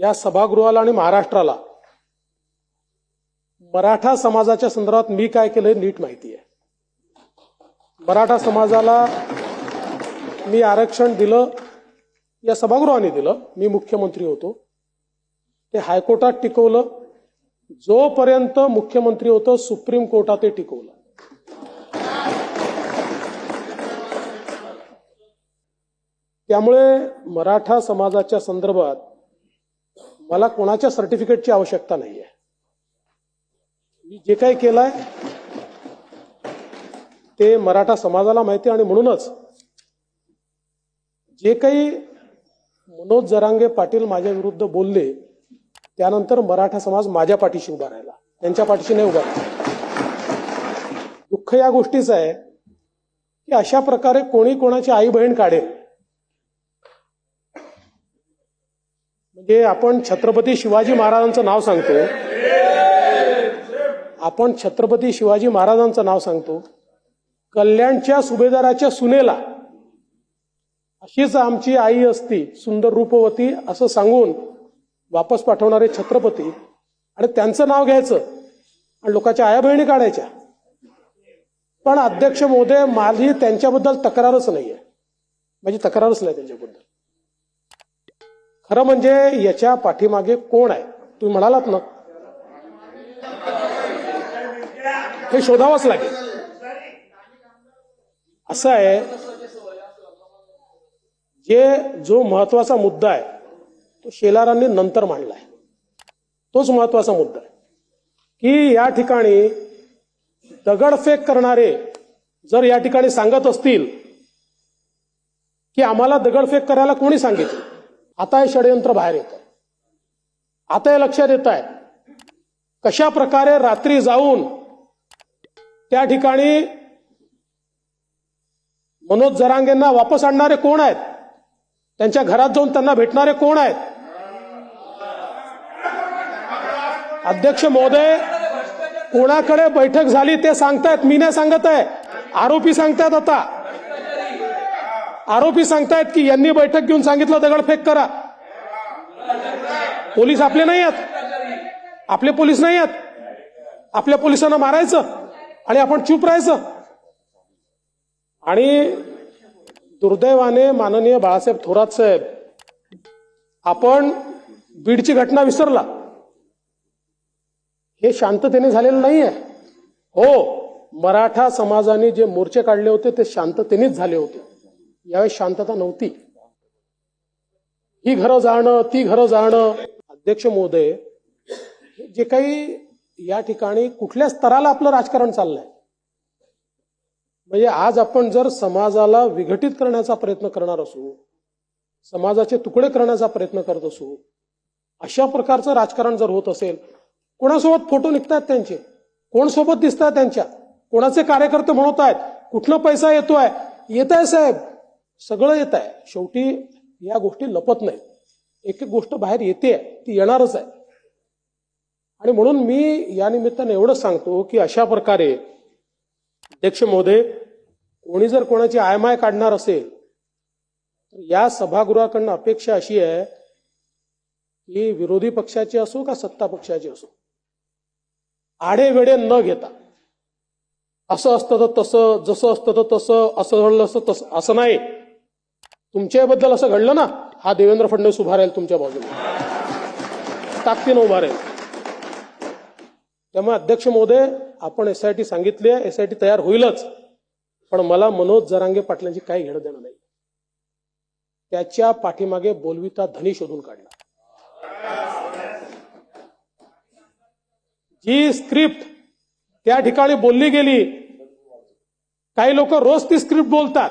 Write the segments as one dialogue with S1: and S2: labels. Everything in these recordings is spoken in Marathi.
S1: या सभागृहाला आणि महाराष्ट्राला मराठा समाजाच्या संदर्भात मी काय केलंय नीट माहिती आहे. मराठा समाजाला मी आरक्षण दिलं, या सभागृहाने दिलं. मी मुख्यमंत्री होतो, ते हायकोर्टात टिकवलं. जोपर्यंत मुख्यमंत्री होतो सुप्रीम कोर्टात ते टिकवलं. त्यामुळे मराठा समाजाच्या संदर्भात मला कोणाच्या सर्टिफिकेटची आवश्यकता नाहीये. मी जे काही केलंय ते मराठा समाजाला माहिती आहे आणि म्हणूनच जे काही मनोज जरांगे पाटील माझ्या विरुद्ध बोलले त्यानंतर मराठा समाज माझ्या पाठीशी उभा राहिला, त्यांच्या पाठीशी नाही उभा राहिला. दुःख या गोष्टीचं आहे की अशा प्रकारे कोणी कोणाची आई बहीण काढेल. म्हणजे आपण छत्रपती शिवाजी महाराजांचं नाव सांगतो, आपण छत्रपती शिवाजी महाराजांचं नाव सांगतो, कल्याणच्या सुभेदाराच्या सुनेला अशीच आमची आई असती सुंदर रूपवती असं सांगून वापस पाठवणारे छत्रपती, आणि त्यांचं नाव घ्यायचं आणि लोकांच्या आया बहिणी काढायच्या. पण अध्यक्ष महोदय, माझी त्यांच्याबद्दल तक्रारच नाहीये, माझी तक्रारच नाही त्यांच्याबद्दल. खरं म्हणजे याच्या पाठीमागे कोण आहे तुम्ही म्हणालात ना, हे शोधावंच लागेल. असं आहे, जो महत्वाचा मुद्दा आहे तो शेलारांनी नंतर मांडलाय. तोच महत्वाचा मुद्दा आहे की या ठिकाणी दगडफेक करणारे जर या ठिकाणी सांगत असतील की आम्हाला दगडफेक करायला कोणी सांगितलं, आता हे षडयंत्र बाहेर येत आहे. आता हे लक्षात येत आहे कशा प्रकारे रात्री जाऊन त्या ठिकाणी मनोज जरांगेंना वापस आणणारे कोण आहेत, त्यांच्या घरात जाऊन त्यांना भेटणारे कोण आहेत. अध्यक्ष महोदय, कोणाकडे बैठक झाली ते सांगतायत, मी नाही सांगत आहे. आरोपी सांगतायत. आता आरोपी सांगतायत की यांनी बैठक घेऊन सांगितलं दगडफेक करा. पोलीस आपले नाही आहेत, आपले पोलीस नाही आहेत. आपल्या पोलिसांना मारायचं आणि आपण चूप राहायचं. आणि दुर्दैवाने माननीय बाळासाहेब थोरात साहेब, आपण बीडची घटना विसरला. हे शांततेने झालेलं नाहीये. हो, मराठा समाजाने जे मोर्चे काढले होते ते शांततेनेच झाले होते. यावेळी शांतता नव्हती. ही घरं जाणं, ती घरं जाणं. अध्यक्ष महोदय, जे काही या ठिकाणी कुठल्या स्तराला आपलं राजकारण चाललंय, म्हणजे आज आपण जर समाजाला विघटित करण्याचा प्रयत्न करणार असू, समाजाचे तुकडे करण्याचा प्रयत्न करत असू, अशा प्रकारचं राजकारण जर होत असेल, कोणासोबत फोटो निघतात त्यांचे, कोण सोबत दिसतात त्यांच्या, कोणाचे कार्यकर्ते म्हणत आहेत, कुठनं पैसा येतोय, येत आहे साहेब, सगळं येत आहे. शेवटी या गोष्टी लपत नाहीत. एक एक गोष्ट बाहेर येते, ती येणारच आहे. आणि म्हणून मी या निमित्ताने एवढंच सांगतो की अशा प्रकारे अध्यक्ष महोदय, कोणी जर कोणाची आयमाय काढणार असेल तर या सभागृहाकडनं अपेक्षा अशी आहे की विरोधी पक्षाची असो का सत्ता पक्षाची असो, आढेवेढे न घेता असं असतं तर तसं, जसं असतं तर तसं, असं घडलं असतं तसं, असं नाही. तुमच्याबद्दल असं घडलं ना, हा देवेंद्र फडणवीस उभा राहील तुमच्या बाजूने, ताकदीनं उभा राहील. त्यामुळे अध्यक्ष महोदय, आपण एसआयटी सांगितली आहे, एसआयटी तयार होईलच, पण मला मनोज जरांगे पाटलांची काही घेणं देणं नाही. त्याच्या पाठीमागे बोलविता धनी शोधून काढला. जी स्क्रिप्ट त्या ठिकाणी बोलली गेली, काही लोक रोज ती स्क्रिप्ट बोलतात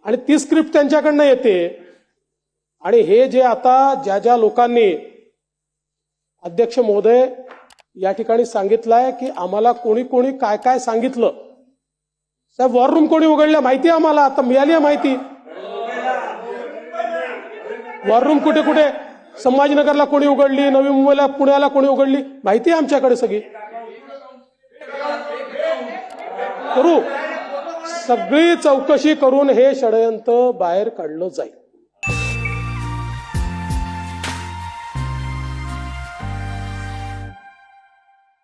S1: आणि ती स्क्रिप्ट त्यांच्याकडनं येते. आणि हे जे आता ज्या ज्या लोकांनी अध्यक्ष महोदय या ठिकाणी सांगितलंय की आम्हाला कोणी कोणी काय काय सांगितलं, साहेब वॉर रूम कोणी उघडल्या माहिती आहे आम्हाला, आता मिळाली आहे माहिती. वॉर रूम कुठे कुठे, संभाजीनगरला कोणी उघडली, नवी मुंबईला, पुण्याला कोणी उघडली, माहिती आहे आमच्याकडे सगळी. करू, सगळी चौकशी करून हे षडयंत्र बाहेर काढलं जाईल.